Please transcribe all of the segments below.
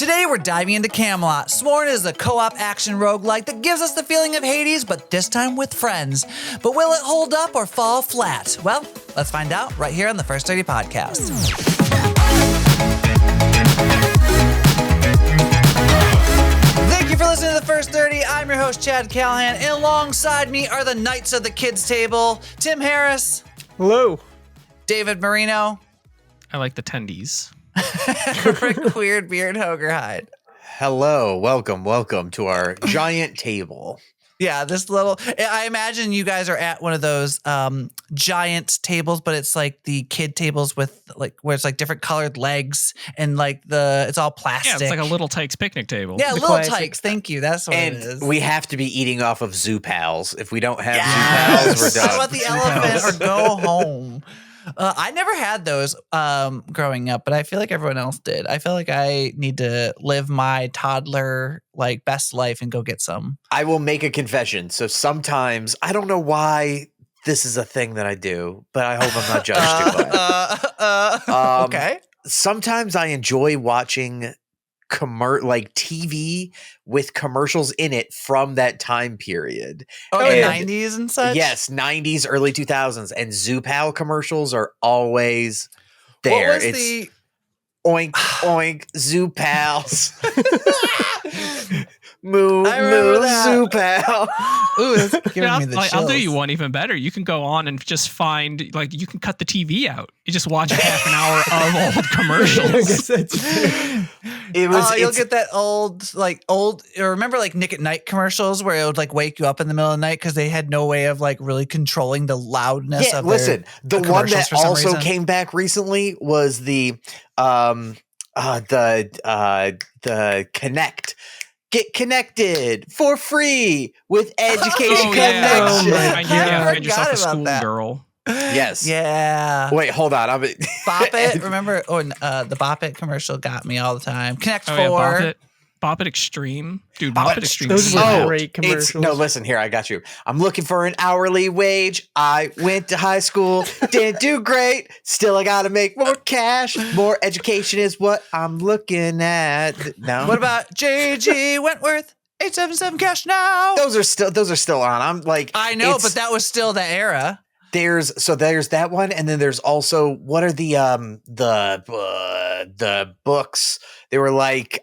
Today we're diving into Camelot. Sworn is a co-op action roguelike that gives us the feeling of Hades, but this time with friends. But will it hold up or fall flat? Well, let's find out right here on the First 30 podcast. Thank you for listening to the First 30. I'm your host, Chad Callahan, and alongside me are the Knights of the Kids Table, Tim Harris. Hello. David Marino. I like the tendies. Rick Weird Beard Hogerhide. Hello, welcome to our giant table. Yeah, this little, I imagine you guys are at one of those giant tables, but it's like the kid tables with like, where it's like different colored legs and like it's all plastic. Yeah, it's like a Little Tykes picnic table. Yeah, The Little classic. Tykes. Thank you. That's what it And is. we have to be eating off of Zoo Pals. If we don't have Yes! Zoo Pals, we're Talk done. about the elephant or go home. I never had those growing up, but I feel like everyone else did. I feel like I need to live my toddler like best life and go get some. I will make a confession. So sometimes, I don't know why this is a thing that I do, but I hope I'm not judged too much. Okay. Sometimes I enjoy watching like TV with commercials in it from that time period. Oh, the And- 90s and such? Yes, 90s, early 2000s, and Zoo Pal commercials are always What there. was It's the... oink oink Zoo Pals. Moo I remember moo that. Zoo Pal. Ooh, that's giving me the chills. I'll do you one even better. You can go on and just find, like, you can cut the TV out. You just watch half an hour of old I commercials. guess that's fair. You'll get that old, remember like Nick at Night commercials where it would like wake you up in the middle of the night because they had no way of like really controlling the loudness Yeah, of listen, the one commercials that for some also reason. came back recently was the Connect. Get connected for free with Education Oh, yeah. Connection. my And God. you I get yourself a forgot about that. schoolgirl. Yes. Yeah. Wait, hold on. Bop It. Remember the Bop It commercial got me all the time. Connect Oh, 4. yeah, Bop It Extreme. Dude, Bop Bop It It Extreme. Those is were so- great commercials. No, listen here. I got you. I'm looking for an hourly wage. I went to high school, didn't do great. Still, I got to make more cash. More education is what I'm looking at. No, What about JG Wentworth? 877 cash now. those are still on. I'm like, I know, it's- but that was still the era. there's that one, and then there's also what are the books? They were like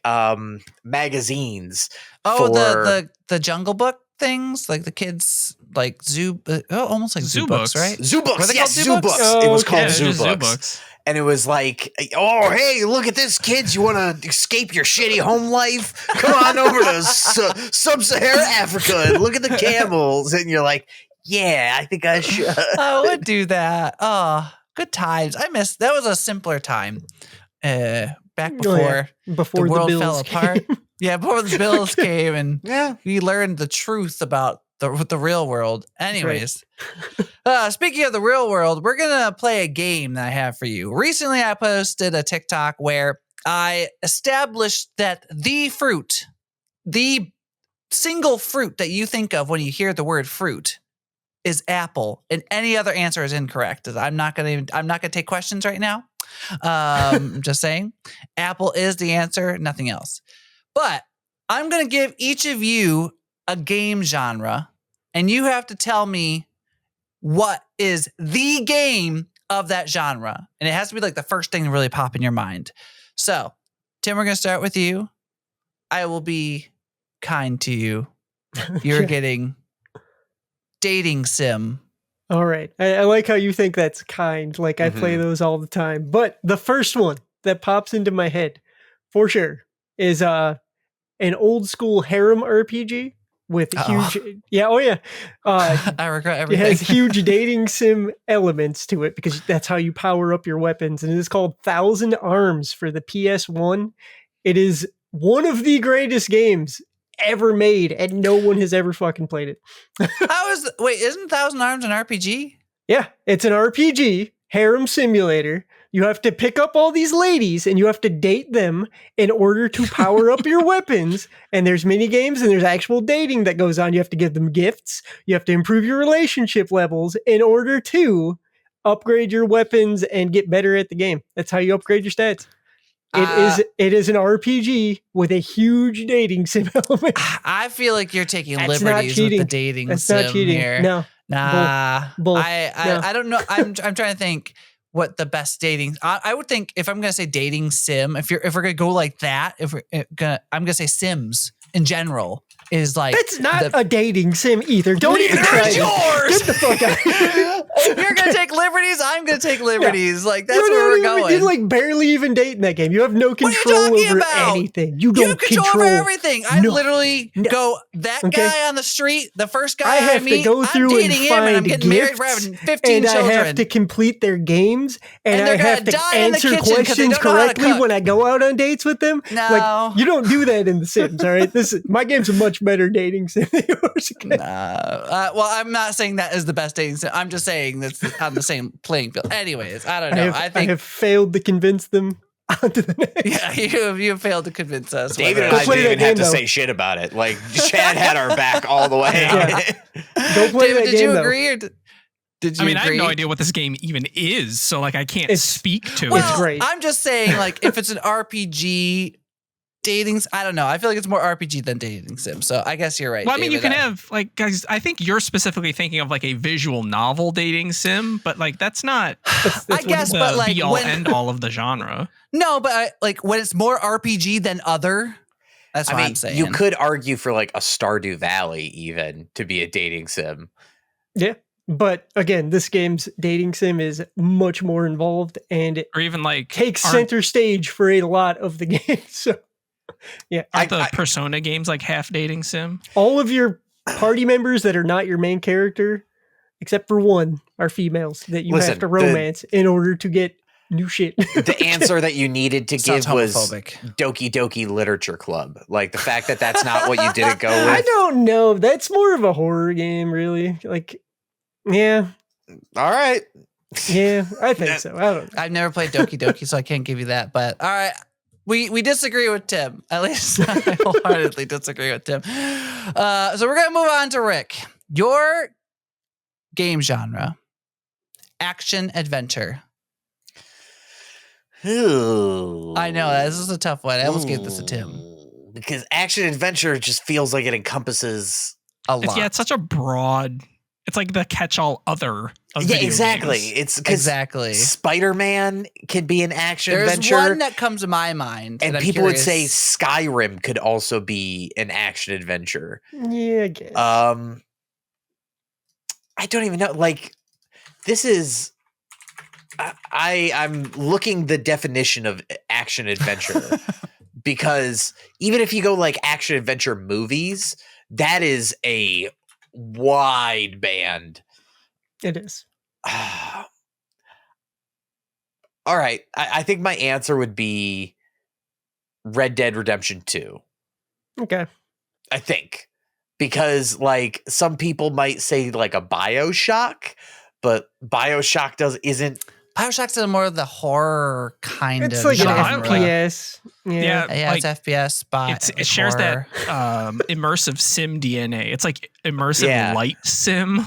magazines. Oh, for the Jungle Book things, like the kids, like zoo, almost like zoo Zoo books, books. right? Zoo Were books. they Yes, called Zoo books. It was Oh, called Yeah, Zoo just books. And it was like, oh, hey, look at this, kids. You want to escape your shitty home life? Come on over to sub-Saharan Africa and look at the camels. And you're like, yeah, I think I should. I would do that. Oh, good times. I miss that. Was a simpler time. Back Oh, yeah. before Before the world bills fell apart. came. Yeah, before the bills came and Yeah. we learned the truth about the real world. Anyways, speaking of the real world, we're gonna play a game that I have for you. Recently, I posted a TikTok where I established that the single fruit that you think of when you hear the word fruit, is apple, and any other answer is incorrect. I'm not gonna take questions right now. I'm just saying, apple is the answer, nothing else. But I'm gonna give each of you a game genre, and you have to tell me what is the game of that genre, and it has to be like the first thing to really pop in your mind. So, Tim, we're gonna start with you. I will be kind to you. You're getting dating sim. All right. I like how you think that's kind. Like I play those all the time. But the first one that pops into my head for sure is an old school harem RPG with huge I regret it everything. has huge dating sim elements to it because that's how you power up your weapons. And it is called Thousand Arms for the PS1. It is one of the greatest games ever made, and no one has ever fucking played it. Wait, isn't Thousand Arms an RPG? Yeah, it's an RPG, harem simulator. You have to pick up all these ladies and you have to date them in order to power up your weapons. And there's mini games and there's actual dating that goes on. You have to give them gifts. You have to improve your relationship levels in order to upgrade your weapons and get better at the game. That's how you upgrade your stats. It is an RPG with a huge dating sim element. I feel like you're taking That's not liberties with the cheating. dating That's sim not cheating. here. No. Nah. Bull. I don't know. I'm trying to think what the best dating. I would think if I'm gonna say dating sim, if we're gonna go like that, I'm gonna say Sims in general is like That's not a dating sim either. Don't even try it. yours. Get the fuck out. You're gonna take liberties. I'm gonna take liberties. Like that's You're where we're not even- going. You're like barely even dating that game. You have no What are you control talking over about? anything. You You don't have control over everything. I No. literally No. go that Okay. guy on the street, the first guy I have meet, to go I'm through and dating him, and I'm find getting married. We're gifts, having 15 and children. I have to complete their games, and And they're I have gonna to die in the answer kitchen 'cause they questions don't know how to correctly cook. when I go out on dates with them. No. Like you don't do that in The Sims. All right, my game's a much better dating sim than yours. Well, I'm not saying that is the best dating sim. I'm just saying that's on the same playing field. Anyways, I don't know. I I think have failed to convince them onto the next. yeah, you have failed to convince us. David and whether- I play didn't even that have game, to though. say shit about it. Like Chad had our back all the way. Yeah. Go play David, that did game you though. agree or did you I mean, I have agree? no idea what this game even is, so like I can't It's- speak to Well, it. great. I'm just saying, like, if it's an RPG dating, I don't know. I feel like it's more RPG than dating sim. So I guess you're right. Well, I mean, you David. can have like guys. I think you're specifically thinking of like a visual novel dating sim, but like that's not That's I what guess, the but like be all when end all of the genre. no, but like when it's more RPG than other. That's I what mean, I'm saying. you could argue for like a Stardew Valley even to be a dating sim. Yeah. But again, this game's dating sim is much more involved and it Or even like takes aren't- center stage for a lot of the game. So yeah, aren't the Persona games like half dating sim? all of your party members that are not your main character, except for one, are females that you Listen, have to romance in order to get new shit. The answer that you needed to Sounds give was homophobic. Doki Doki Literature Club. Like the fact that that's not what you didn't go I with. don't know. That's more of a horror game, really. Like, yeah, All right. yeah, I think so. I don't know. I've never played Doki Doki, so I can't give you that. But all right. We disagree with Tim. At least I wholeheartedly disagree with Tim. So we're gonna move on to Rick. Your game genre, action adventure. I know this is a tough one. I almost gave this to Tim. Because action adventure just feels like it encompasses. A lot. It's such a broad. It's like the catch-all other. Of Yeah, video exactly. games. It's because Exactly. Spider-Man can be an action There's adventure. one that comes to my mind, and I'm people would say curious. Skyrim could also be an action adventure. Yeah, I guess. I don't even know. Like, this is. I'm looking the definition of action adventure because even if you go like action adventure movies, that is a wide band. It is. All right, I think my answer would be Red Dead Redemption 2. Okay. I think because like some people might say like a BioShock, but BioShock isn't. Bioshock's in more of the horror kind It's of like an genre. FPS. Yeah. Yeah, like, it's FPS, but it shares horror. that immersive sim DNA. It's like immersive Yeah. light sim.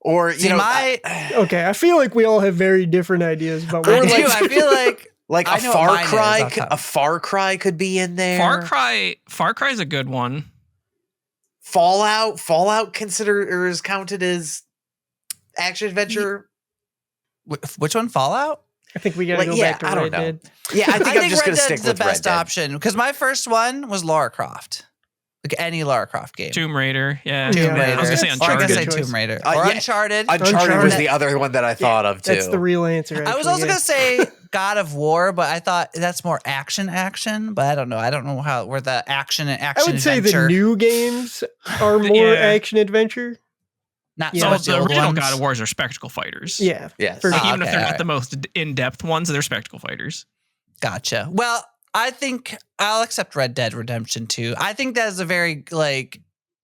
Or See, you know, Okay, I feel like we all have very different ideas about I what do. I feel like like I a know what Far mine is Cry, off top. a Far Cry could be in there. Far Cry is a good one. Fallout is counted as action adventure. which one? Fallout? I think we gotta Like, go yeah, back to I don't Red know. Dead. Yeah, I think I'm just Red gonna stick Dead's with the Red best Dead. option because my first one was Lara Croft, like any Lara Croft game. Tomb Raider. Yeah. Tomb Yeah. Raider. I was gonna say Or I could Uncharted. say Good choice. Tomb Raider Yeah. or Uncharted. Uncharted was Uncharted. the other one that I thought of too. That's the real answer. I was actually, also yeah. gonna say God of War, but I thought that's more action, but I don't know. I don't know how where the action and I action would say adventure. the new games are more Yeah. action adventure. Not Yeah. so So much the old original ones. God of Wars are spectacle fighters. Yeah. Yes. For- Like, Ah, even if okay, they're not alright. the most in-depth ones, they're spectacle fighters. Gotcha. Well, I think I'll accept Red Dead Redemption 2. I think that is a very it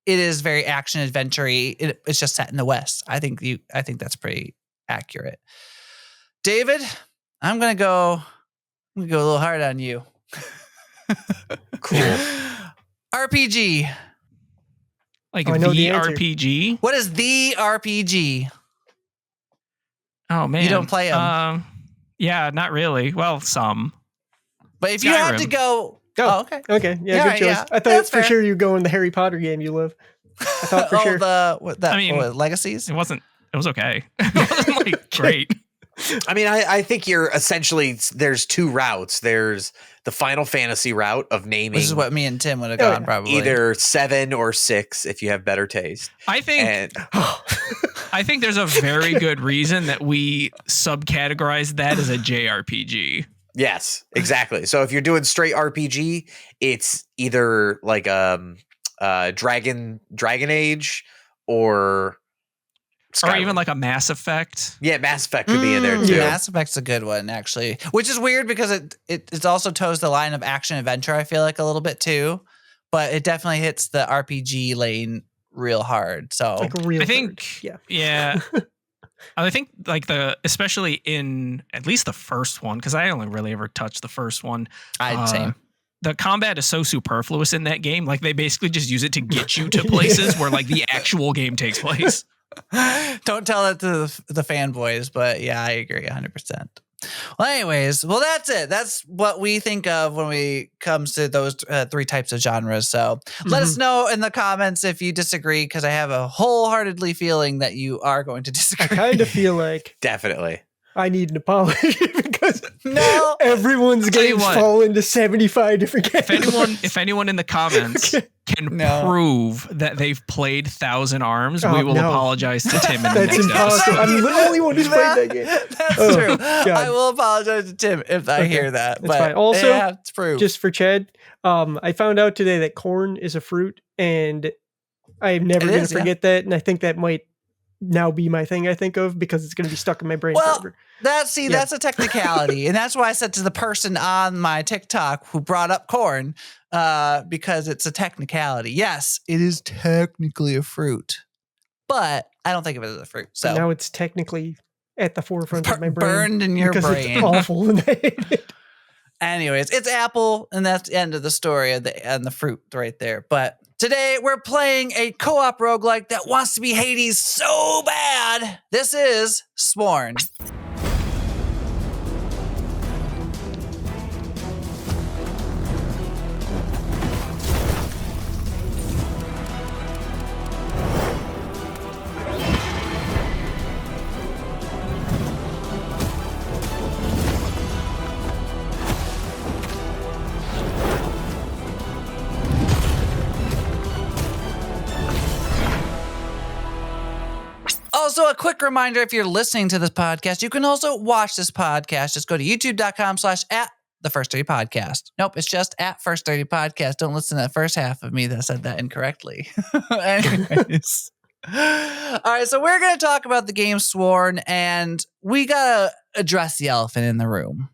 is very action adventure-y. It's just set in the West. I think that's pretty accurate. David, I'm gonna go a little hard on you. Cool. RPG. Like Oh, I know the the answer. RPG. What is the RPG? Oh man, don't play 'em. Yeah, not really. Well, some. But if you had to Skyrim. go, Okay. Okay. Yeah, good choice. yeah, I thought that's for fair. sure you'd go in the Harry Potter game you love. I thought for sure. Legacies. It was okay. It wasn't like great. I mean, I think you're essentially, there's two routes. There's the Final Fantasy route of naming Which is what me and Tim would have gone probably. either 7 or 6 if you have better taste. I think I think there's a very good reason that we subcategorize that as a JRPG. Yes, exactly. So if you're doing straight RPG, it's either like Dragon Age or Skyrim. Or even like a Mass Effect. Yeah, Mass Effect could be in there too. Mass Effect's a good one, actually. Which is weird because it also toes the line of action adventure, I feel like, a little bit too. But it definitely hits the RPG lane real hard. So Like real I think, hard. yeah. I think like especially in at least the first one, because I only really ever touched the first one. Same. The combat is so superfluous in that game. Like they basically just use it to get you to places where like the actual game takes place. Don't tell it to the fanboys, but yeah, I agree 100%. Well, anyways, that's it. That's what we think of when we comes to those 3 types of genres. So let us know in the comments if you disagree, because I have a wholeheartedly feeling that you are going to I disagree. kind of feel like Definitely. I need an apology because No. everyone's Tell you games what. fall into 75 different categories. If anyone in the comments can prove that they've played Thousand Arms, we will apologize to Tim in the That's next impossible. episode. I'm the only one who's played that game. That's Oh, true. God. I will apologize to Tim if I hear that. That's But fine. Also, yeah, it's proof. Just for Chad, I found out today that corn is a fruit, and I'm never going to forget that. And I think that might now be my thing I think of because it's going to be stuck in my brain forever. That's a technicality. And that's why I said to the person on my TikTok who brought up corn, because it's a technicality. Yes, it is technically a fruit, but I don't think of it as a fruit. So But now it's technically at the forefront of my brain. burned in your because brain. It's awful. And I hate it. Anyways, it's apple, and that's the end of the story and the fruit right there. But today we're playing a co-op roguelike that wants to be Hades so bad. This is Sworn. Also, a quick reminder, if you're listening to this podcast, you can also watch this podcast. Just go to youtube.com/@the-first-30podcast. Nope, it's just @first30podcast. Don't listen to the first half of me that said that incorrectly. Anyways. All right, so we're going to talk about the game Sworn, and we got to address the elephant in the room.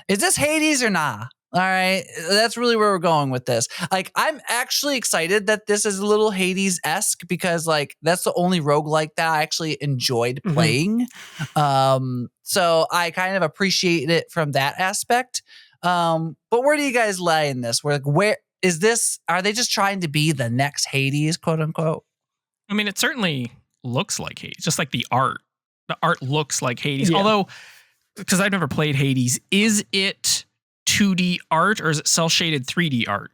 Is this Hades or nah? All right, that's really where we're going with this. Like, I'm actually excited that this is a little Hades-esque because, like, that's the only roguelike that I actually enjoyed playing. So I kind of appreciate it from that aspect. But where do you guys lay in this? Where is this? Are they just trying to be the next Hades, quote unquote? I mean, it certainly looks like Hades, just like the art. The art looks like Hades. Yeah. Although, because I've never played Hades, is it 2D art or is it cel-shaded 3D art?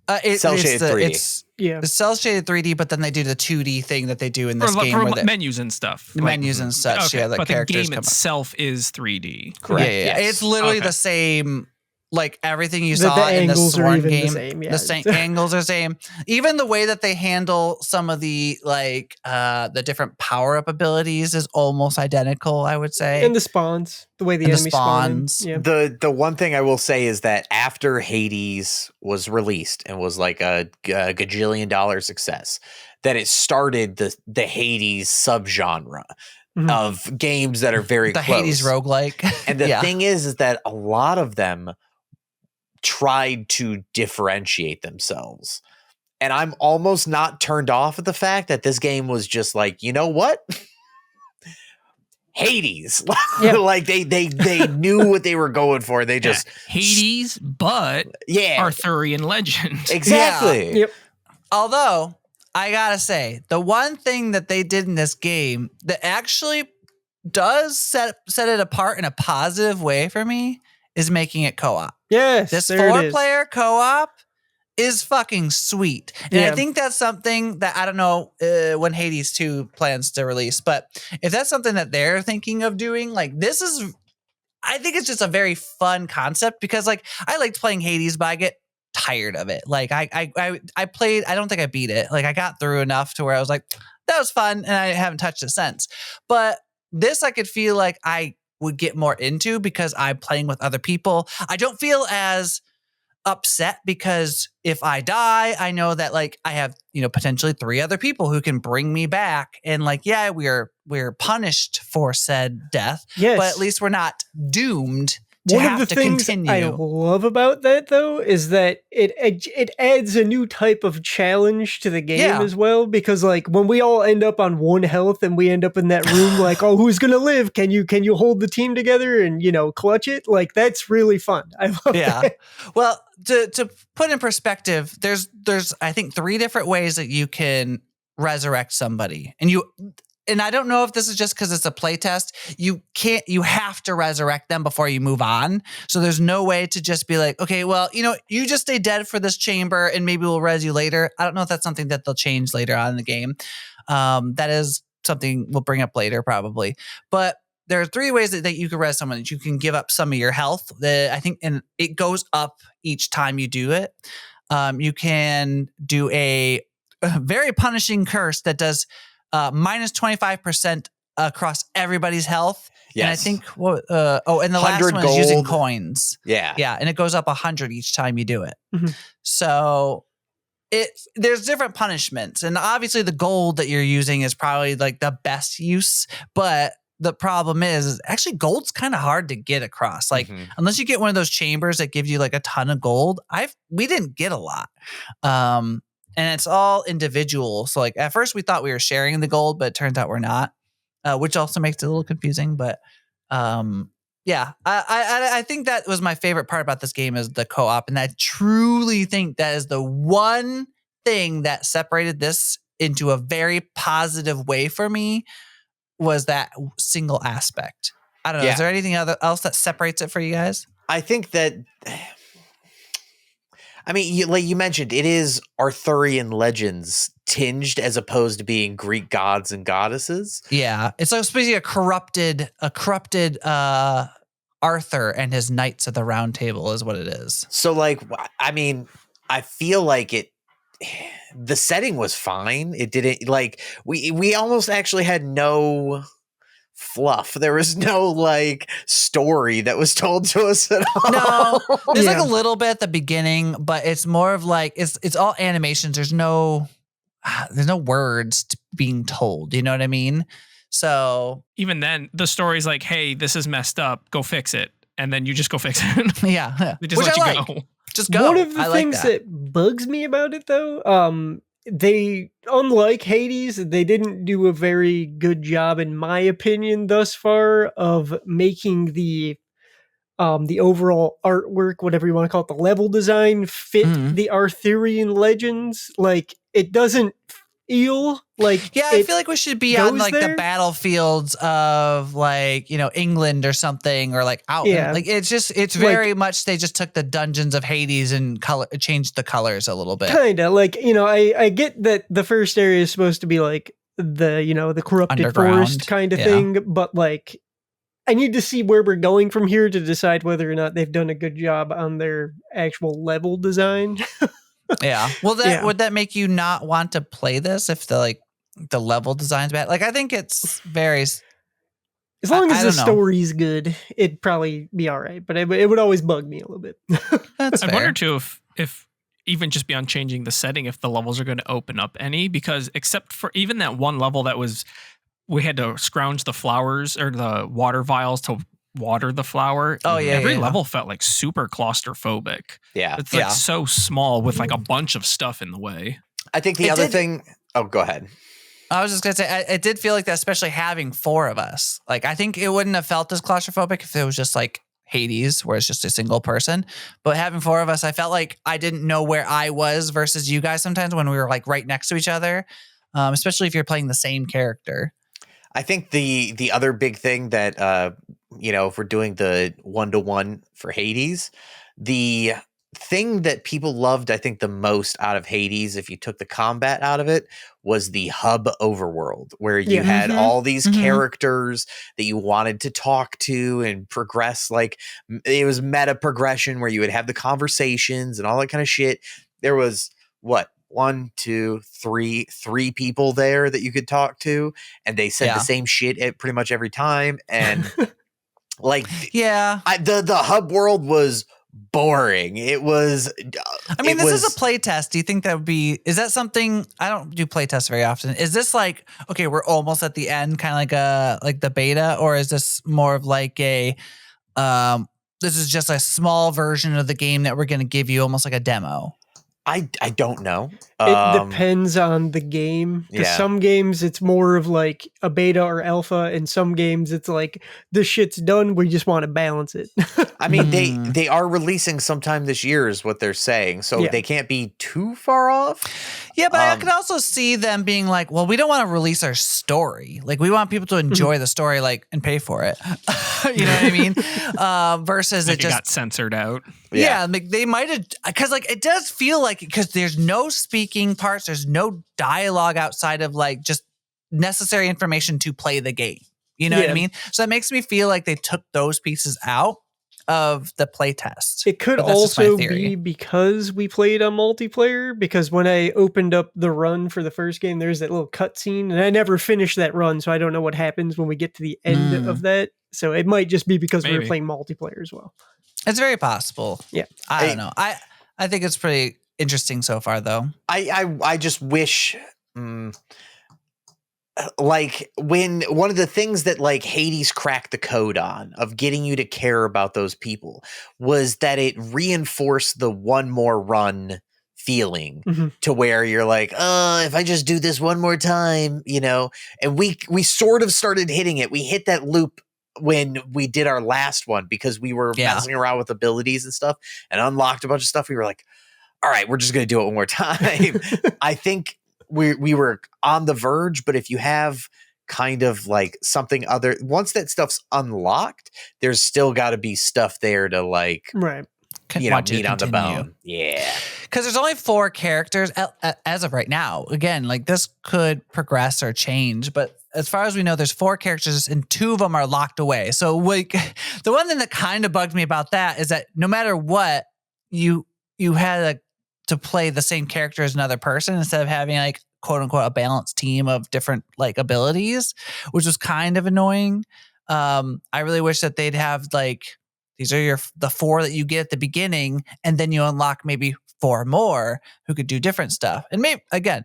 Cel-shaded 3D. It's cel-shaded 3D, but then they do the 2D thing that they do in this Or game. for where menus and stuff. the menus and such, Okay, yeah, the but the characters game come up. itself is 3D. Correct. Yeah. Yes. It's literally Okay. the same, like everything you The saw in the angles are Sworn even the game. same, yeah. The same angles are same. Even the way that they handle some of the the different power-up abilities is almost identical, I would say. And the spawns, the way the And the enemies spawn. spawns. Yeah. The one thing I will say is that after Hades was released and was like a gajillion-dollar success, that it started the Hades subgenre of games that are very the close. Hades roguelike. And the thing is that a lot of them tried to differentiate themselves. And I'm almost not turned off at the fact that this game was just like, you know what? Hades. Yeah. Like they knew what they were going for. They just Hades, but Arthurian legend. Exactly. Yep. Although, I gotta say, the one thing that they did in this game that actually does set it apart in a positive way for me is making it co-op. Yes, This there it is. 4-player co-op is fucking sweet. And Yeah. I think that's something that I don't know when Hades 2 plans to release, but if that's something that they're thinking of doing, like this is, I think it's just a very fun concept because like I liked playing Hades, but I get tired of it. Like I played, I don't think I beat it. Like I got through enough to where I was like, that was fun, and I haven't touched it since. But this I could feel like I would get more into because I'm playing with other people. I don't feel as upset because if I die, I know that like I have, potentially 3 other people who can bring me back. And like, yeah, we're punished for said death, Yes. but at least we're not doomed to One have of the to things continue. I love about that, though, is that it adds a new type of challenge to the game Yeah. as well. Because like when we all end up on 1 health and we end up in that room, like, oh, who's gonna live? Can you hold the team together and clutch it? Like that's really fun. I love that. Well, to put in perspective, there's I think 3 different ways that you can resurrect somebody, and I don't know if this is just because it's a playtest. You have to resurrect them before you move on. So there's no way to just be like, okay, well, you just stay dead for this chamber and maybe we'll res you later. I don't know if that's something that they'll change later on in the game. That is something we'll bring up later probably. But there are 3 ways that you can res someone. You can give up some of your health. I think, and it goes up each time you do it. You can do a very punishing curse that does minus 25% across everybody's health. Yes. And I think and the last 100 one is using gold. coins. Yeah. Yeah, and it goes up 100 each time you do it. Mhm. So there's different punishments, and obviously the gold that you're using is probably like the best use, but the problem is actually gold's kind of hard to get across. Like unless you get one of those chambers that gives you like a ton of gold, we didn't get a lot. And it's all individual. So like at first we thought we were sharing the gold, but it turns out we're not, which also makes it a little confusing. But yeah, I think that was my favorite part about this game is the co-op. And I truly think that is the one thing that separated this into a very positive way for me was that single aspect. I don't know. Yeah. Is there anything else that separates it for you guys? I think that, I mean, like you mentioned, it is Arthurian legends tinged as opposed to being Greek gods and goddesses. Yeah, it's like supposed to be a corrupted Arthur and his Knights of the Round Table is what it is. So, like, I mean, I feel like the setting was fine. It didn't like we almost actually had no fluff. There was no like story that was told to us at all. No, there's like a little bit at the beginning, but it's more of like it's all animations. There's no words being told. You know what I mean? So even then, the story's like, "Hey, this is messed up. Go fix it," and then you just go fix it. yeah. They just let you go. Just go. One of the things that bugs me about it, though, they, unlike Hades, they didn't do a very good job, in my opinion, thus far, of making the overall artwork, whatever you want to call it, the level design, fit the Arthurian legends. Like, it doesn't feel like I feel like we should be on like there. the battlefields of like, England or something, or like out. Yeah. Like it's very much they just took the dungeons of Hades and changed the colors a little bit. Kind of like, I get that the first area is supposed to be like the corrupted forest kind of thing, but like I need to see where we're going from here to decide whether or not they've done a good job on their actual level design. Yeah. Well, would that make you not want to play this if the level design's bad? Like, I think it's very. As long as the story's good, it'd probably be all right. But it would always bug me a little bit. That's fair. I wonder too if even just beyond changing the setting, if the levels are going to open up any, because except for even that one level that was, we had to scrounge the flowers or the water vials to water the flower. Oh yeah. Every level felt like super claustrophobic. Yeah. It's like so small with like a bunch of stuff in the way. I think the other thing. Oh, go ahead. I was just gonna say it did feel like that, especially having 4 of us. Like I think it wouldn't have felt as claustrophobic if it was just like Hades, where it's just a single person. But having 4 of us, I felt like I didn't know where I was versus you guys sometimes when we were like right next to each other, especially if you're playing the same character. I think the other big thing that if we're doing the 1-to-1 for Hades, the thing that people loved, I think, the most out of Hades, if you took the combat out of it, was the hub overworld, where you Yeah. had Mhm. all these Mhm. characters that you wanted to talk to and progress. Like, it was meta progression where you would have the conversations and all that kind of shit. There was what, 3 people there that you could talk to, and they said Yeah. the same shit at pretty much every time. And like, Yeah. the hub world was boring. It was. I mean, it this was, is a play test. Do you think that would be, is that something, I don't do play tests very often. Is this like, okay, we're almost at the end, kind of like the beta, or is this more of like this is just a small version of the game that we're going to give you, almost like a demo? I don't know. It depends on the game. Because yeah. some games it's more of like a beta or alpha, and some games it's like this shit's done. We just want to balance it. I mean, Hmm. they are releasing sometime this year, is what they're saying, so Yeah. they can't be too far off. Yeah, but I could also see them being like, well, we don't want to release our story. Like, we want people to enjoy the story, like, and pay for it. You know what I mean? Versus Like it just got censored out. Yeah, like they might have, because like it does feel like, because there's no speaking parts, there's no dialogue outside of like just necessary information to play the game. You know what I Yeah. mean? So that makes me feel like they took those pieces out of the play test. It could But that's just my also theory. be because we played on multiplayer, because when I opened up the run for the first game, there's that little cutscene, and I never finished that run, so I don't know what happens when we get to the end of that. So it might just be because we were Maybe. playing multiplayer as well. It's very possible. Yeah. I don't know. I think it's pretty interesting so far, though. I just wish. Like, when one of the things that like Hades cracked the code on of getting you to care about those people was that it reinforced the one more run feeling, to where you're like, if I just do this one more time, and we sort of started hitting it. We hit that loop when we did our last one, because we were messing around with abilities and stuff and unlocked a bunch of stuff. We were like, all right, we're just going to do it one more time. I think we were on the verge, but if you have kind of like something other, once that stuff's unlocked, there's still got to be stuff there to like, Right. meat on the bone. Yeah. Because there's only 4 characters as of right now. Again, like this could progress or change, but as far as we know, there's 4 characters and 2 of them are locked away. So like, the one thing that kind of bugged me about that is that no matter what, you had to play the same character as another person instead of having like quote unquote a balanced team of different like abilities, which was kind of annoying. I really wish that they'd have like, these are the 4 that you get at the beginning, and then you unlock maybe 4 more who could do different stuff. And maybe, again,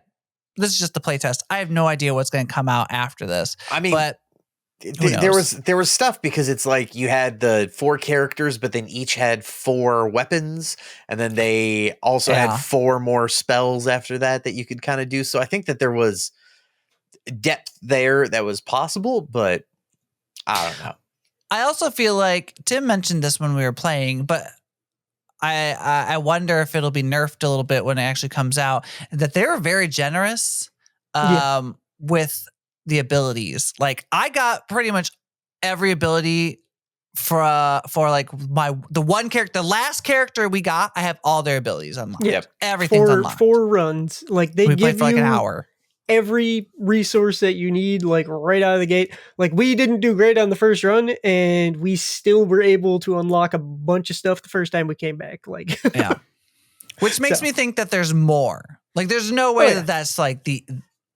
this is just the playtest. I have no idea what's going to come out after this. I mean, but there was stuff, because it's like you had the 4 characters, but then each had 4 weapons, and then they also had 4 more spells after that you could kind of do. So I think that there was depth there that was possible, but I don't know. I also feel like Tim mentioned this when we were playing, but I wonder if it'll be nerfed a little bit when it actually comes out, that they were very generous with the abilities. Like, I got pretty much every ability for like the one character, the last character we got, I have all their abilities unlocked. Yep. Everything's unlocked. 4 runs. Like they We give played for like you an hour. every resource that you need, like right out of the gate. Like, we didn't do great on the first run, and we still were able to unlock a bunch of stuff the first time we came back. Like, Yeah. Which makes me think that there's more. Like, there's no way that that's like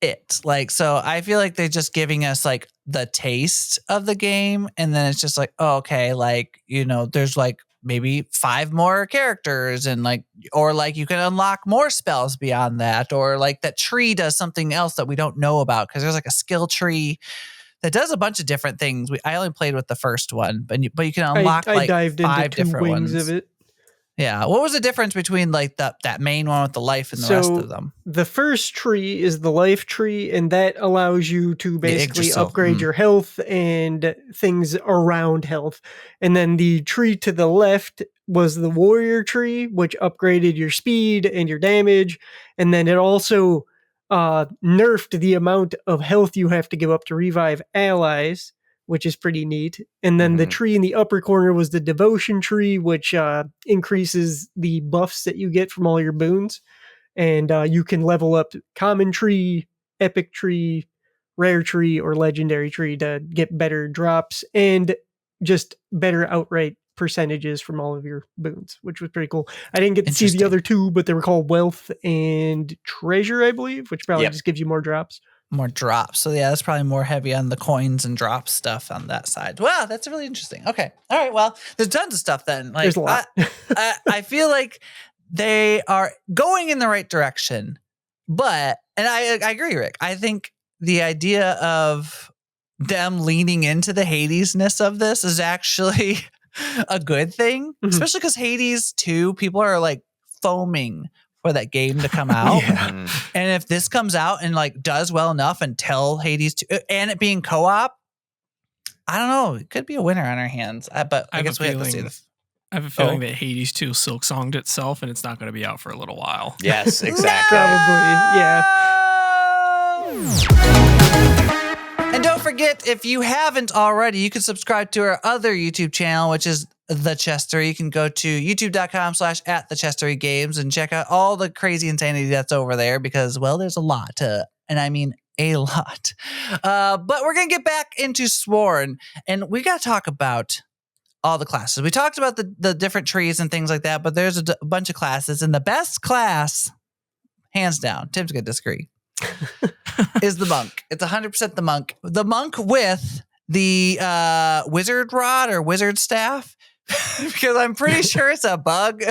it. Like, so I feel like they're just giving us like the taste of the game, and then it's just like, oh, okay, like, there's like maybe 5 more characters, and like, or like you can unlock more spells beyond that, or like that tree does something else that we don't know about, because there's like a skill tree that does a bunch of different things. I only played with the first one, but you can unlock I like dived 5 into 2 different wings ones of it. Yeah. What was the difference between like that main one with the life and the rest of them? The first tree is the life tree, and that allows you to basically upgrade your health and things around health. And then the tree to the left was the warrior tree, which upgraded your speed and your damage. And then it also nerfed the amount of health you have to give up to revive allies, which is pretty neat. And then the Mhm. tree in the upper corner was the devotion tree, which increases the buffs that you get from all your boons. And you can level up common tree, epic tree, rare tree, or legendary tree to get better drops and just better outright percentages from all of your boons, which was pretty cool. I didn't get to see the Interesting. other two, but they were called wealth and treasure, I believe, which probably Yep. just gives you more drops. More drops. So yeah, that's probably more heavy on the coins and drop stuff on that side. Wow, that's really interesting. Okay. All right. Well, there's tons of stuff then. Like There's a lot. I feel like they are going in the right direction. But and I agree, Rick. I think the idea of them leaning into the Hades-ness of this is actually a good thing. Mhm. Especially because Hades 2, people are like foaming for that game to come out. Yeah. Mhm. And if this comes out and like does well enough until Hades 2 and it being co-op, I don't know. It could be a winner on our hands. But I have guess a we have to see feeling- this. I have a feeling that Hades 2 silk songed itself and it's not going to be out for a little while. Yes, exactly. Probably, yeah. And don't forget, if you haven't already, you can subscribe to our other YouTube channel, which is The Chestery. You can go to youtube.com/@thechesterygames and check out all the crazy insanity that's over there because, well, there's a lot and I mean a lot. But we're going to get back into Sworn and we got to talk about all the classes. We talked about the different trees and things like that, but there's a bunch of classes and the best class, hands down, Tim's going to disagree, is the monk. It's 100% the monk. The monk with the wizard rod or wizard staff, because I'm pretty sure it's a bug,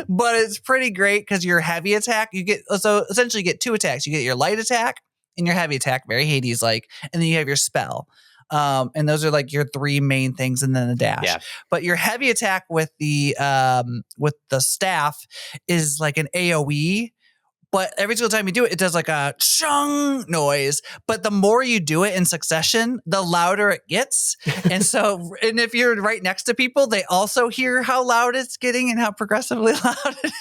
but it's pretty great because your heavy attack, you get, so essentially you get two attacks. You get your light attack and your heavy attack, very Hades-like, and then you have your spell. And those are like your three main things and then a dash. Yeah. But your heavy attack with the staff is like an AoE. But every single time you do it, it does like a chung noise. But the more you do it in succession, the louder it gets. And so, and if you're right next to people, they also hear how loud it's getting and how progressively loud it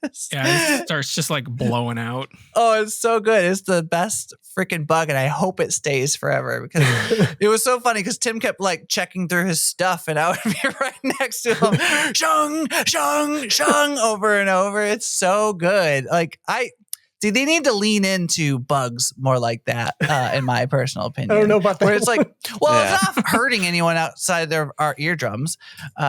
is. Yeah, it starts just like blowing out. Oh, it's so good. It's the best freaking bug. And I hope it stays forever because it was so funny because Tim kept like checking through his stuff and I would be right next to him. Shung, shung, shung over and over. It's so good. Like See, they need to lean into bugs more like that, in my personal opinion. I don't know about that. Where it's like, well, Yeah. it's not hurting anyone outside our eardrums,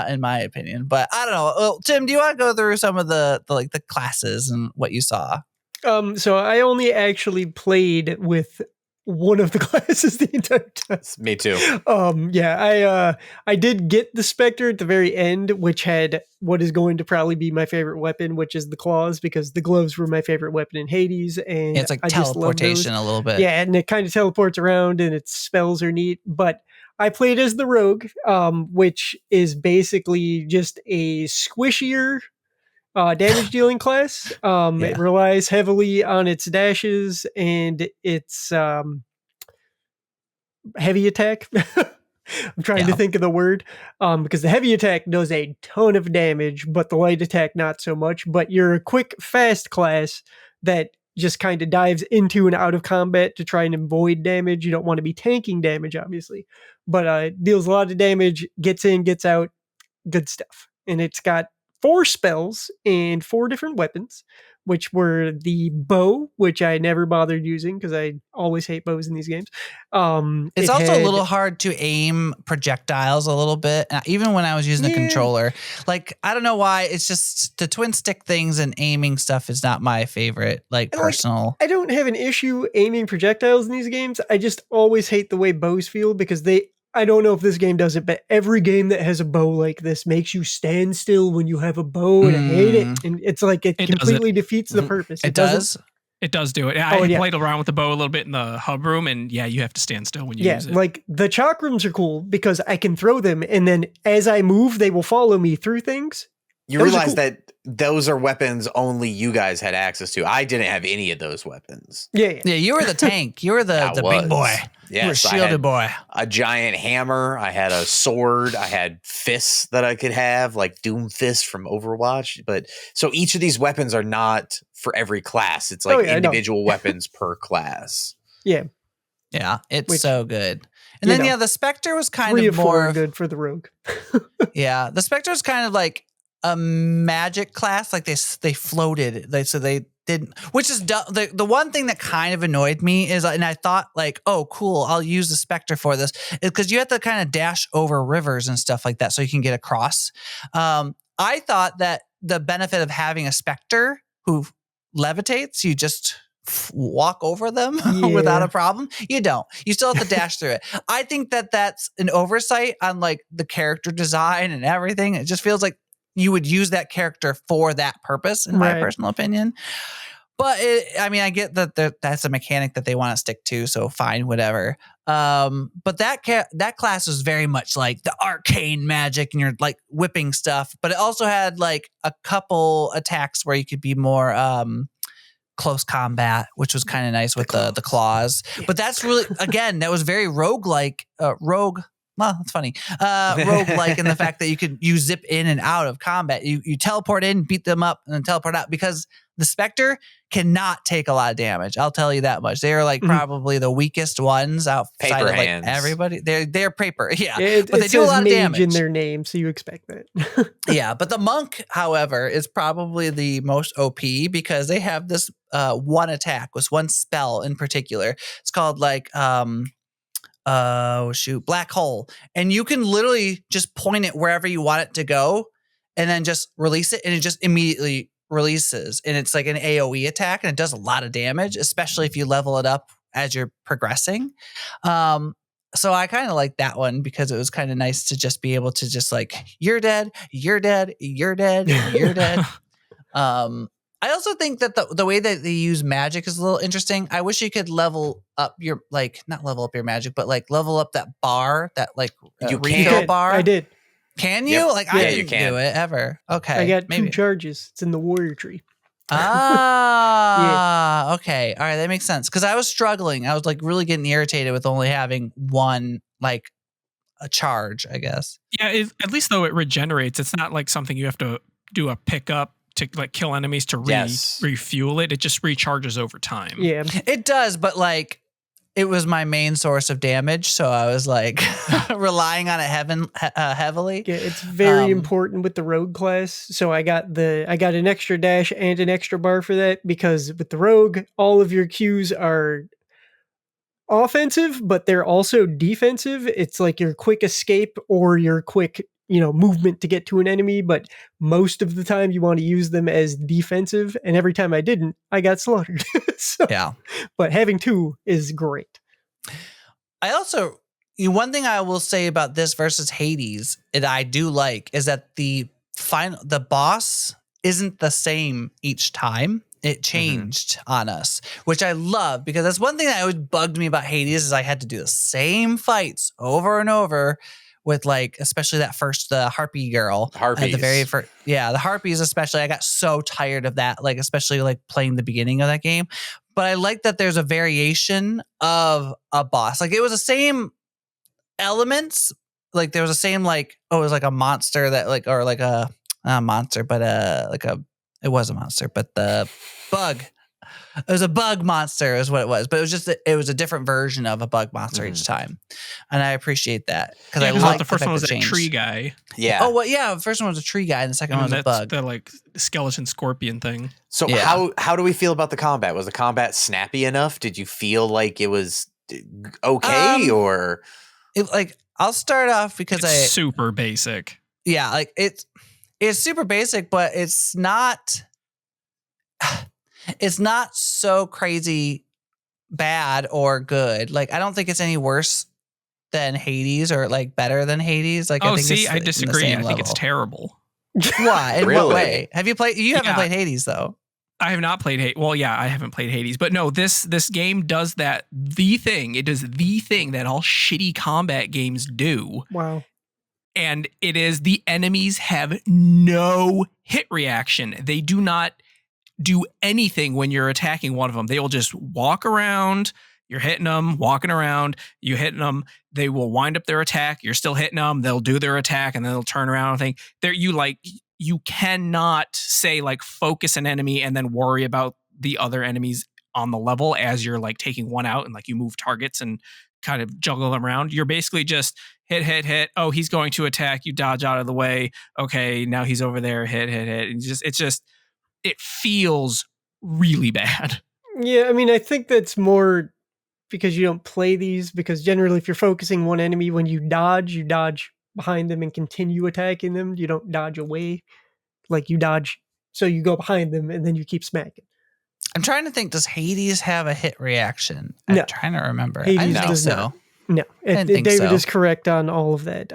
in my opinion. But I don't know. Well, Tim, do you want to go through some of the classes and what you saw? So I only actually played with one of the classes the entire time. Me too. I did get the Spectre at the very end, which had what is going to probably be my favorite weapon, which is the claws, because the gloves were my favorite weapon in Hades, and It's like I just love those. teleportation a little bit. Yeah, and it kind of teleports around, and its spells are neat. But I played as the rogue, which is basically just a squishier damage dealing class. It relies heavily on its dashes and its heavy attack. I'm trying to think of the word, because the heavy attack does a ton of damage, but the light attack not so much. But you're a quick, fast class that just kind of dives into and out of combat to try and avoid damage. You don't want to be tanking damage, obviously, but deals a lot of damage, gets in, gets out, good stuff. And it's got 4 spells and 4 different weapons, which were the bow, which I never bothered using because I always hate bows in these games. It's also a little hard to aim projectiles a little bit. Even when I was using the controller, like, I don't know why. It's just the twin stick things and aiming stuff is not my favorite, personal. I don't have an issue aiming projectiles in these games. I just always hate the way bows feel because I don't know if this game does it, but every game that has a bow like this makes you stand still when you have a bow, and I hate it. And it's like it completely defeats the purpose. It does. It does do it. I played around with the bow a little bit in the hub room, and you have to stand still when you use it. Like the chakrams are cool because I can throw them, and then as I move, they will follow me through things. You realize that those are weapons only you guys had access to. I didn't have any of those weapons. Yeah. You were the tank. You were the big boy. Yes, you were shielded boy. A giant hammer. I had a sword. I had fists that I could have, like Doom Fist from Overwatch. But so each of these weapons are not for every class. It's like individual weapons per class. Yeah. Yeah, it's so good. And then the Spectre was kind 3 of of 4 more are good for the rogue. Yeah, the Spectre is kind of like a magic class. Like they floated. So they didn't. Which is the one thing that kind of annoyed me is, and I thought like, oh, cool, I'll use the Spectre for this, is because you have to kind of dash over rivers and stuff like that so you can get across. I thought that the benefit of having a Spectre who levitates, you just walk over them without a problem. You don't. You still have to dash through it. I think that that's an oversight on like the character design and everything. It just feels like you would use that character for that purpose, in my personal opinion. But I get that that's a mechanic that they want to stick to, so fine, whatever. But that class was very much like the arcane magic, and you're like whipping stuff. But it also had like a couple attacks where you could be more close combat, which was kind of nice with the claws. But that's really, again, that was very roguelike. Well, that's funny. Roguelike in the fact that you zip in and out of combat. You teleport in, beat them up, and then teleport out, because the Spectre cannot take a lot of damage. I'll tell you that much. They are like probably the weakest ones outside paper of like hands. Everybody. They're paper, yeah. But they do a lot of damage in their name, so you expect that. Yeah, but the monk, however, is probably the most OP because they have this one attack with one spell in particular. It's called like black hole, and you can literally just point it wherever you want it to go, and then just release it, and it just immediately releases, and it's like an AoE attack, and it does a lot of damage, especially if you level it up as you're progressing. So I kind of like that one because it was kind of nice to just be able to just like, you're dead, you're dead, you're dead, you're dead. I also think that the way that they use magic is a little interesting. I wish you could level up your, like, not level up your magic, but like level up that bar, that like refill bar. I did. Can you? Yep. Like, I didn't do it ever. Okay. I got 2 charges. It's in the warrior tree. Okay. All right. That makes sense. Because I was struggling. I was like really getting irritated with only having one, like a charge, I guess. Yeah. At least though it regenerates. It's not like something you have to do a pickup to like kill enemies to refuel it. It just recharges over time. Yeah. It does. But like, it was my main source of damage, so I was like relying on it heavily. Yeah, it's very important with the rogue class. So I got an extra dash and an extra bar for that, because with the rogue, all of your Qs are offensive, but they're also defensive. It's like your quick escape or your quick, movement to get to an enemy, but most of the time you want to use them as defensive, and every time I didn't, I got slaughtered. Yeah. But having 2 is great. I also, one thing I will say about this versus Hades that I do like is that the boss isn't the same each time. It changed on us, which I love, because that's one thing that always bugged me about Hades is I had to do the same fights over and over with, like, especially the harpy girl. Harpies. At the very first, the harpies especially. I got so tired of that, like, especially like playing the beginning of that game. But I like that there's a variation of a boss. Like, it was the same elements. Like, there was the same, like, it was like a monster that, like, or like a monster, but it was a monster, but the bug. It was a bug monster is what it was. But it was a different version of a bug monster each time. And I appreciate that. Because I like the first one was a tree guy. Yeah. Oh, well, yeah. The first one was a tree guy, and the second one was a bug. The like skeleton scorpion thing. So how do we feel about the combat? Was the combat snappy enough? Did you feel like it was okay, or I'll start off because it's super basic. Yeah, like it's super basic, but it's not so crazy bad or good. Like, I don't think it's any worse than Hades or like better than Hades. Like, I disagree. I think it's terrible. Why? In Really? what way? Have you played? You haven't played Hades though. I have not played Hades. Well, yeah, I haven't played Hades, but no, this game does that. It does the thing that all shitty combat games do. Wow. And it is the enemies have no hit reaction. They do not do anything when you're attacking one of them. They will just walk around. You're hitting them, walking around. You hitting them. They will wind up their attack. You're still hitting them. They'll do their attack and then they'll turn around and think. You cannot say like focus an enemy and then worry about the other enemies on the level as you're like taking one out, and like you move targets and kind of juggle them around. You're basically just hit. Oh, he's going to attack. You dodge out of the way. Okay, now he's over there. Hit. And it feels really bad. Yeah, I mean, I think that's more because you don't play these, because generally if you're focusing one enemy, when you dodge behind them and continue attacking them. You don't dodge away. Like you dodge, so you go behind them and then you keep smacking. I'm trying to think, does Hades have a hit reaction? No. I'm trying to remember. Hades I didn't think does so. not. No, didn't think David so. is correct on all of that.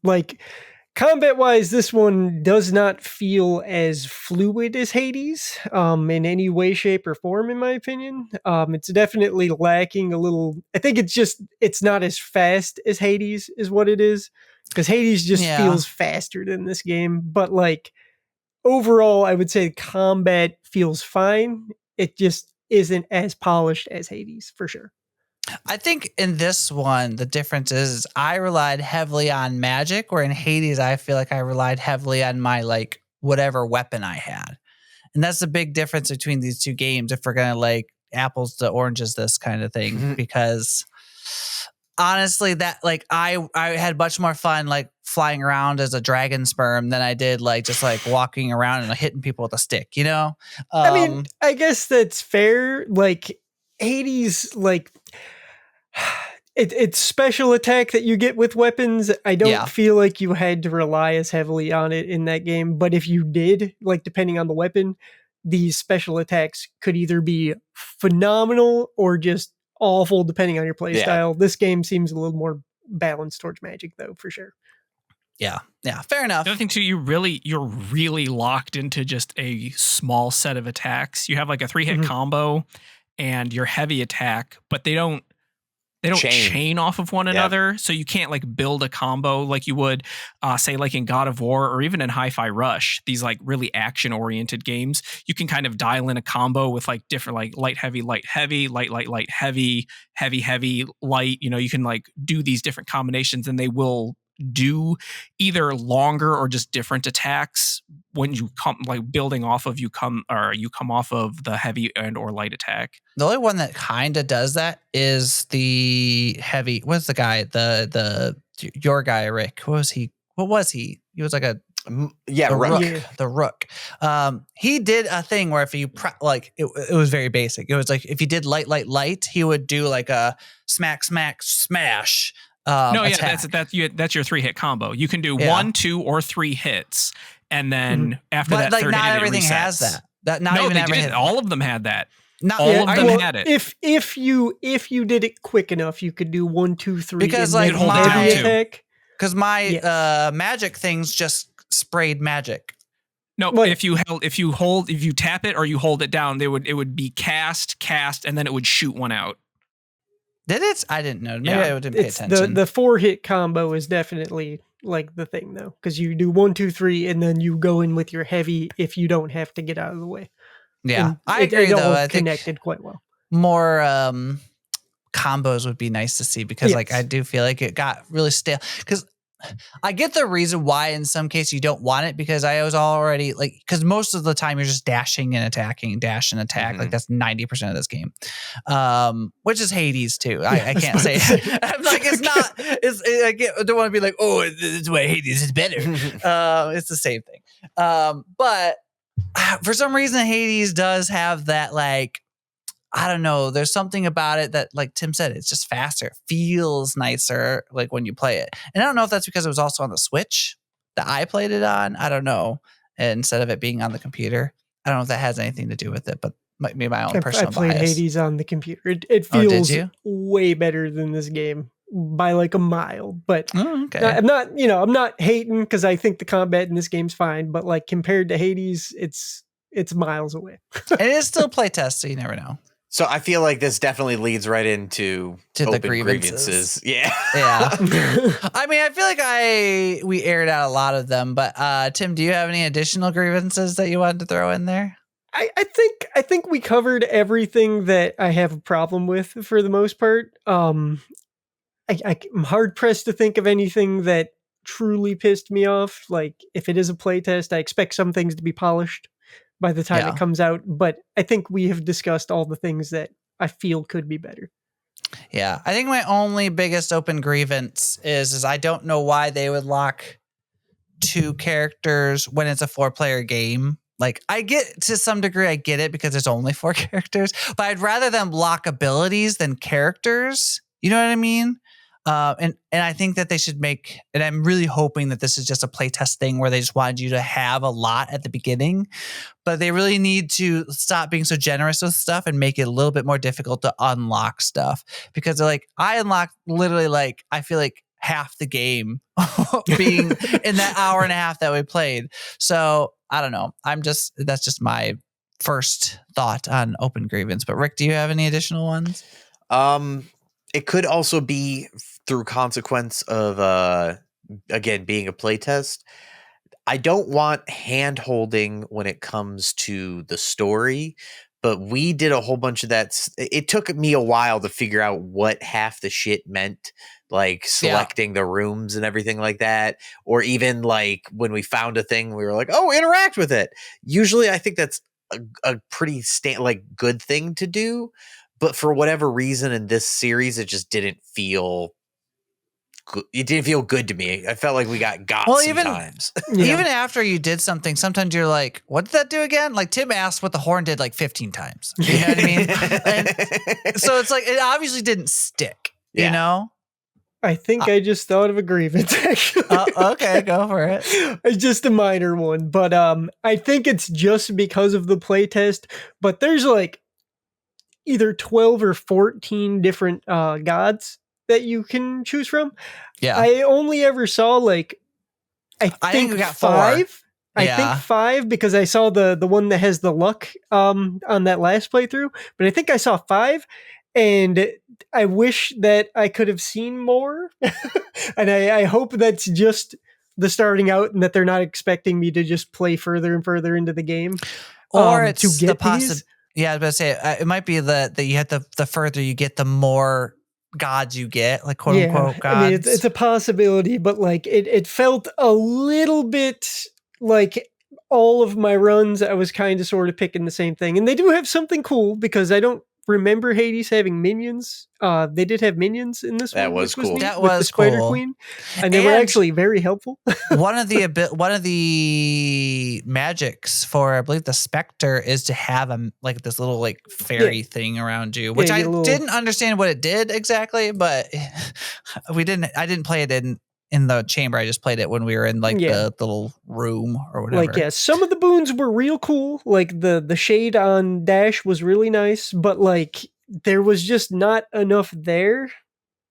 Like combat wise, this one does not feel as fluid as Hades, in any way, shape, or form, in my opinion. It's definitely lacking a little. I think it's not as fast as Hades is what it is, because Hades just feels faster than this game. But like overall, I would say combat feels fine. It just isn't as polished as Hades for sure. I think in this one, the difference is I relied heavily on magic, where in Hades, I feel like I relied heavily on my like whatever weapon I had. And that's the big difference between these two games if we're going to like apples to oranges this kind of thing. Because honestly, that like I had much more fun like flying around as a dragon sperm than I did like just like walking around and hitting people with a stick, you know? I mean, I guess that's fair. Like Hades, like it's special attack that you get with weapons. I don't feel like you had to rely as heavily on it in that game. But if you did, like depending on the weapon, these special attacks could either be phenomenal or just awful depending on your playstyle. This game seems a little more balanced towards magic though, for sure. Yeah, fair enough. The other thing too, you're really locked into just a small set of attacks. You have like a 3-hit combo and your heavy attack, but they don't chain off of one another, so you can't like build a combo like you would say like in God of War or even in Hi-Fi Rush, these like really action oriented games. You can kind of dial in a combo with like different like light heavy, light heavy, light heavy, heavy light. You know, you can like do these different combinations and they will do either longer or just different attacks when you come like building off of you come off of the heavy and or light attack. The only one that kind of does that is the heavy. What's the guy? Your guy, Rick. What was he? He was like a Rook. The Rook. He did a thing where if you it was very basic. It was like if you did light, he would do like a smack, smash. That's your 3-hit combo. You can do 1, 2, or 3 hits, and then after that, like third not hit, everything has that. All of them had that. Not all of them had it. If you did it quick enough, you could do 1, 2, 3. Because like my magic things just sprayed magic. No, if you tap it or you hold it down, it would be cast, and then it would shoot one out. Did it? I didn't know. Maybe I didn't pay attention. The 4-hit combo is definitely like the thing though, because you do 1, 2, 3, and then you go in with your heavy if you don't have to get out of the way. Yeah, and I agree though. I think connected quite well. More combos would be nice to see because like I do feel like it got really stale because I get the reason why in some case you don't want it because I was already like because most of the time you're just dashing and attacking, dash and attack. Like that's 90% of this game, which is Hades too. I can't say I'm like it's not. I don't want to be like this is why Hades is better. It's the same thing. But for some reason Hades does have that like. I don't know. There's something about it that, like Tim said, it's just faster. It feels nicer, like when you play it. And I don't know if that's because it was also on the Switch that I played it on. I don't know. Instead of it being on the computer, I don't know if that has anything to do with it, but might be my own personal bias. I played Hades on the computer. It feels way better than this game by like a mile. But I'm not hating because I think the combat in this game's fine. But like compared to Hades, it's miles away. And it is still playtest, so you never know. So I feel like this definitely leads right into the grievances. Yeah. I mean, I feel like we aired out a lot of them, but Tim, do you have any additional grievances that you wanted to throw in there? I think we covered everything that I have a problem with for the most part. I'm hard pressed to think of anything that truly pissed me off. Like if it is a playtest, I expect some things to be polished by the time it comes out, but I think we have discussed all the things that I feel could be better. Yeah, I think my only biggest open grievance is I don't know why they would lock 2 characters when it's a 4-player game. Like, I get to some degree, I get it because there's only 4 characters, but I'd rather them lock abilities than characters. You know what I mean? And I think that they should make, and I'm really hoping that this is just a playtest thing where they just wanted you to have a lot at the beginning, but they really need to stop being so generous with stuff and make it a little bit more difficult to unlock stuff, because they're like, I unlocked literally like, I feel like half the game being in that hour and a half that we played. So I don't know. That's just my first thought on open grievance. But Rick, do you have any additional ones? It could also be through consequence of again being a playtest. I don't want hand holding when it comes to the story, but we did a whole bunch of that. It took me a while to figure out what half the shit meant, like selecting the rooms and everything like that. Or even like when we found a thing, we were like, oh, interact with it. Usually I think that's a pretty good thing to do. But for whatever reason in this series, it just didn't feel good. It didn't feel good to me. I felt like we got sometimes. Even after you did something, sometimes you're like, what did that do again? Like Tim asked what the horn did like 15 times. You know what I mean? And so it's like, it obviously didn't stick, you know? I think I just thought of a grievance, actually. Okay, go for it. It's just a minor one, but I think it's just because of the playtest, but there's like either 12 or 14 different gods that you can choose from. Yeah. I only ever saw like, I think we got 5. 4. I think 5 because I saw the one that has the luck on that last playthrough, but I think I saw 5, and I wish that I could have seen more. And I hope that's just the starting out and that they're not expecting me to just play further and further into the game. Or it's to get the yeah, I was about to say, it might be that you have the further you get, the more gods you get, like quote unquote gods. I mean, it's a possibility, but like it felt a little bit like all of my runs, I was kind of sort of picking the same thing. And they do have something cool because I don't remember Hades having minions. They did have minions in this one. That was cool. That with was the Spider cool. Queen, and they were actually very helpful. one of the magics for, I believe, the Spectre is to have like this little like fairy thing around you, which I didn't understand what it did exactly, but I didn't play it in the chamber. I just played it when we were in like the little room or whatever. Like, some of the boons were real cool. Like the shade on Dash was really nice, but like there was just not enough there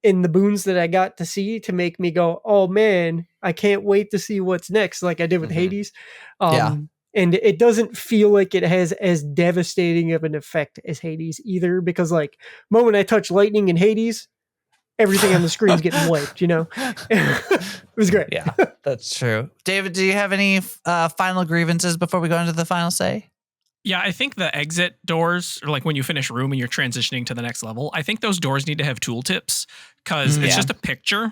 in the boons that I got to see to make me go, oh man, I can't wait to see what's next. Like I did with Hades. And it doesn't feel like it has as devastating of an effect as Hades either, because like moment I touch lightning in Hades, everything on the screen's getting wiped, you know? It was great. Yeah, that's true. David, do you have any final grievances before we go into the final say? Yeah, I think the exit doors, or like when you finish a room and you're transitioning to the next level, I think those doors need to have tooltips, because it's just a picture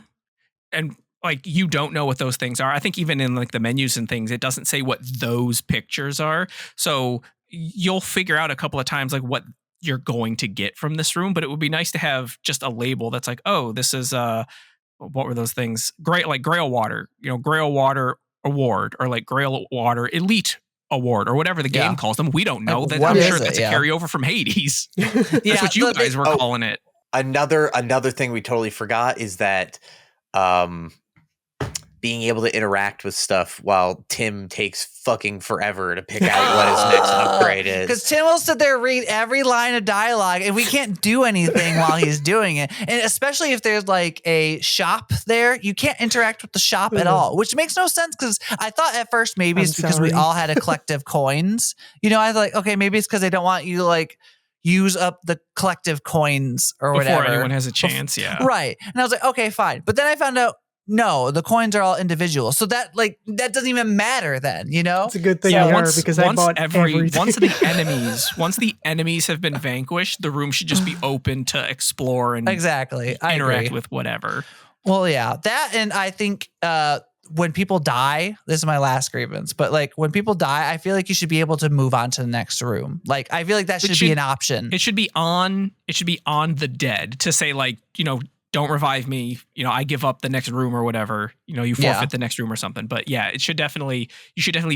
and like you don't know what those things are. I think even in like the menus and things, it doesn't say what those pictures are. So you'll figure out a couple of times like what you're going to get from this room, but it would be nice to have just a label that's like, oh, this is what were those things? Great, like Grail Water, Grail Water Award, or like Grail Water Elite Award, or whatever the game calls them. We don't know. That I'm sure that's a carryover from Hades. That's what you guys were calling it. Another thing we totally forgot is that being able to interact with stuff while Tim takes fucking forever to pick out what his next upgrade is. Because Tim will sit there and read every line of dialogue, and we can't do anything while he's doing it. And especially if there's like a shop there, you can't interact with the shop at all, which makes no sense, because I thought at first maybe it's because we all had a collective coins. I was like, okay, maybe it's because they don't want you to like use up the collective coins or whatever. Before anyone has a chance, Right. And I was like, okay, fine. But then I found out, no, the coins are all individual. So that doesn't even matter then, It's a good thing because I bought everything. Once the enemies have been vanquished, the room should just be open to explore and exactly interact with whatever. Well, yeah, that, and I think when people die, this is my last grievance, but like when people die, I feel like you should be able to move on to the next room. Like I feel like that should be an option. It should be on the dead to say like, don't revive me. I give up the next room or whatever. You forfeit the next room or something. But yeah, you should definitely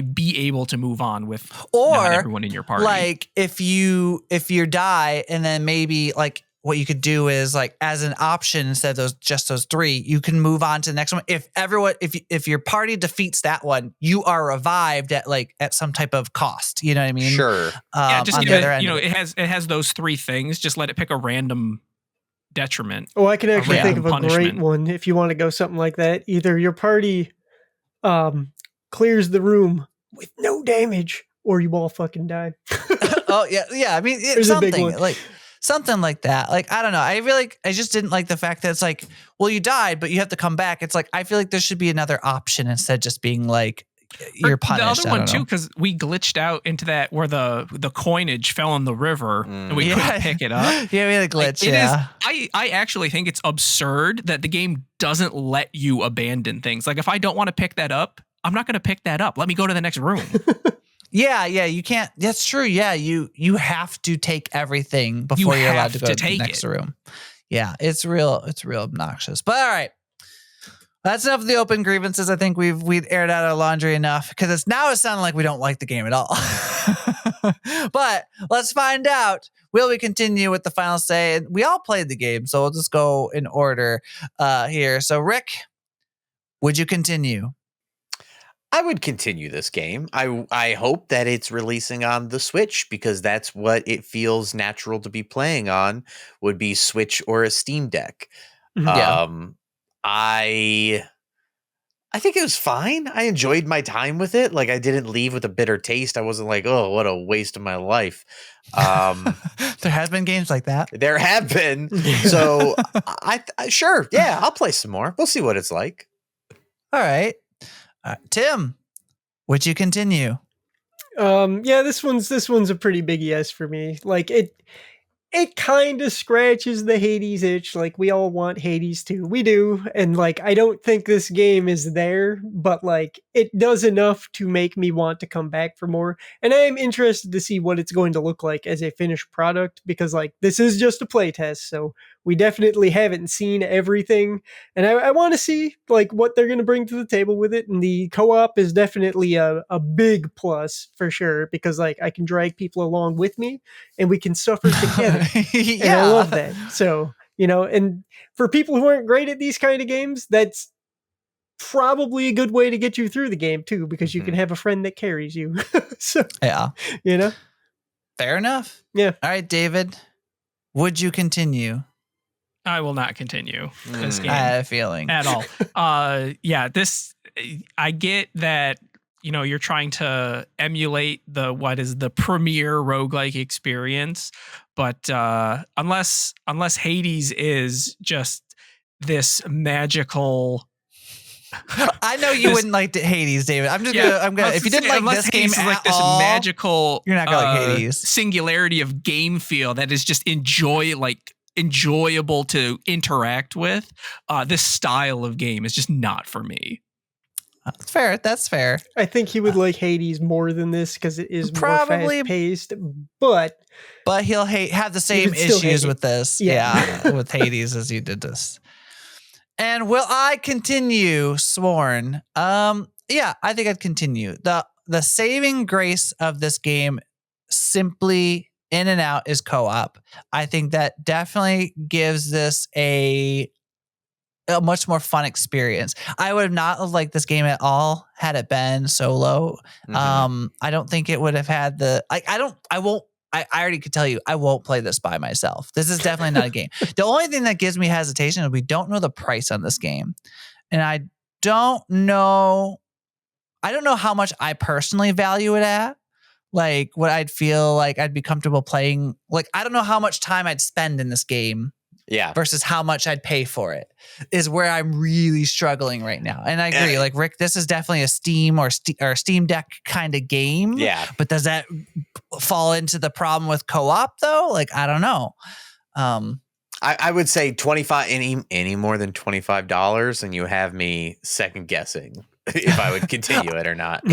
be able to move on with not everyone in your party. Like if you die and then maybe like what you could do is like as an option instead of those 3, you can move on to the next one. If your party defeats that one, you are revived at some type of cost. You know what I mean? Sure. Just give it. It has those 3 things. Just let it pick a random detriment. Oh, I can actually think of a great one if you want to go something like that. Either your party clears the room with no damage, or you all fucking die. Oh yeah. I mean, it's something like something like that. Like I don't know. I feel like I just didn't like the fact that it's like, well, you died, but you have to come back. It's like I feel like there should be another option instead of just being like you're punished. The other one too, because we glitched out into that where the coinage fell in the river and we couldn't pick it up. Yeah, we had a glitch. I actually think it's absurd that the game doesn't let you abandon things. Like if I don't want to pick that up, I'm not going to pick that up. Let me go to the next room. Yeah, you can't. That's true. Yeah, you have to take everything before you're allowed to go to the next room. Yeah, it's real obnoxious. But all right. That's enough of the open grievances. I think we've aired out our laundry enough because it's sounding like we don't like the game at all. But let's find out. Will we continue with the final say? And we all played the game, so we'll just go in order here. So, Rick, would you continue? I would continue this game. I hope that it's releasing on the Switch because that's what it feels natural to be playing on. Would be Switch or a Steam Deck. Yeah. I think it was fine. I enjoyed my time with it. Like I didn't leave with a bitter taste. I wasn't like, oh, what a waste of my life. There has been games like that. There have been. So I sure, yeah, I'll play some more. We'll see what it's like. All right. Tim, would you continue? Yeah, this one's a pretty big yes for me. Like it kind of scratches the Hades itch. Like we all want Hades too. We do. And like, I don't think this game is there, but like it does enough to make me want to come back for more. And I am interested to see what it's going to look like as a finished product because like this is just a playtest. So we definitely haven't seen everything. And I want to see like what they're going to bring to the table with it. And the co-op is definitely a big plus for sure because like I can drag people along with me and we can suffer together. Yeah. And I love that. So, and for people who aren't great at these kind of games, that's probably a good way to get you through the game too, because you can have a friend that carries you. So, yeah. Fair enough. Yeah. All right, David, would you continue? I will not continue this game. I had a feeling. At all. I get that, you're trying to emulate the premier roguelike experience, but unless Hades is just this magical. I know you wouldn't like Hades, David. I'm gonna if you didn't like this game at like this all, magical, you're not gonna like Hades. Singularity of game feel that is just enjoyable to interact with. This style of game is just not for me. That's fair. That's fair. I think he would like Hades more than this because it is probably more fast paced, but he'll have the same issues with this. Yeah, with Hades as you did this. And will I continue, Sworn? Yeah, I think I'd continue. The saving grace of this game simply in and out is co-op. I think that definitely gives this a much more fun experience. I would have not liked this game at all had it been solo. I don't think it would have had I already could tell you, I won't play this by myself. This is definitely not a game. The only thing that gives me hesitation is we don't know the price on this game. And I don't know how much I personally value it at. Like what I'd feel like I'd be comfortable playing. Like, I don't know how much time I'd spend in this game. Yeah. Versus how much I'd pay for it is where I'm really struggling right now. And I agree. Like Rick, this is definitely a Steam or Steam Deck kind of game. Yeah. But does that fall into the problem with co-op though? Like, I don't know. I would say 25 any more than $25 and you have me second guessing if I would continue it or not.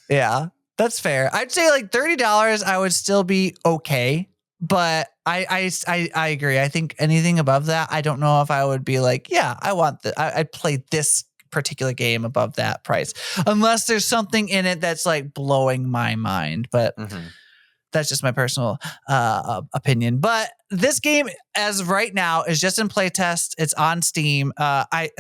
Yeah, that's fair. I'd say like $30, I would still be okay. But I agree. I think anything above that, I don't know if I would be like, yeah, I want I'd play this particular game above that price, unless there's something in it that's like blowing my mind. But that's just my personal opinion. But this game, as of right now, is just in playtest. It's on Steam. It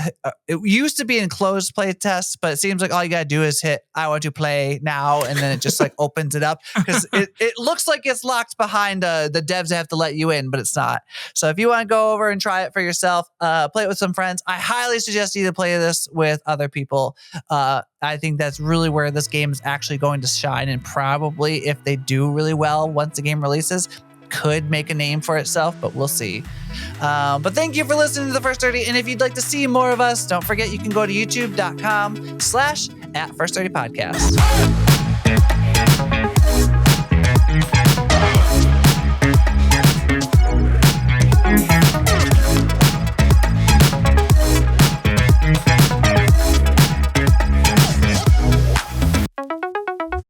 used to be in closed playtest, but it seems like all you gotta do is hit "I want to play now," and then it just like opens it up because it looks like it's locked behind the devs that have to let you in, but it's not. So if you want to go over and try it for yourself, play it with some friends. I highly suggest you to play this with other people. I think that's really where this game is actually going to shine, and probably if they do really well once the game releases, could make a name for itself, but we'll see. But thank you for listening to The First 30. And if you'd like to see more of us, don't forget you can go to youtube.com/@First30 Podcast.